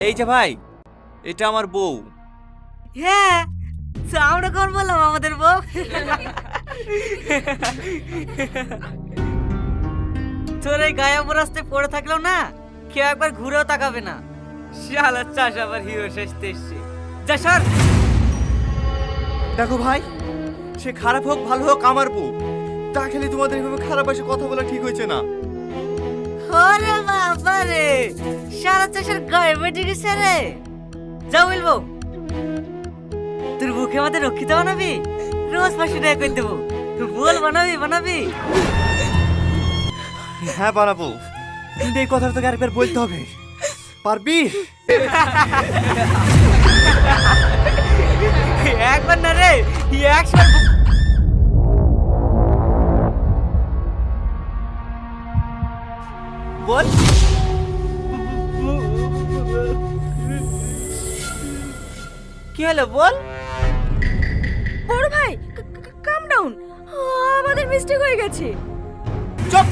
এই যে ভাই, এটা আমার বউ। হ্যাঁ, তো আমরা কোন বললাম আমাদের বউ? তোর এই গায়ে রাস্তায় পড়ে থাকলেও না কেউ একবার ঘুরেও তাকাবে না। শালা চাষ আবার হিরো সেজতে এসছে। যা সর। দেখো ভাই, সে খারাপ হোক ভালো হোক আমার বউ। তা খেলে তোমাদের এভাবে খারাপ ভাষায় কথা বলা ঠিক হয়েছে না। ওরে বাবা রে, শালা চাষের গায়ে বেটে গেছে রে। যা বলবো, তোর বুকে আমাদের রক্ষিত বানাবি, রোজ 500 টাকা করে দেবো। বল বানাবি। হ্যাঁ বানাবো, কিন্তু এই কথাটা তোকে আরেকবার বলতে হবে। পারবি? একবার না রে, 100 বল। কি হলো বল? বড় ভাই, কাম ডাউন, আমাদের মিস্টেক হয়ে গেছে। চুপ।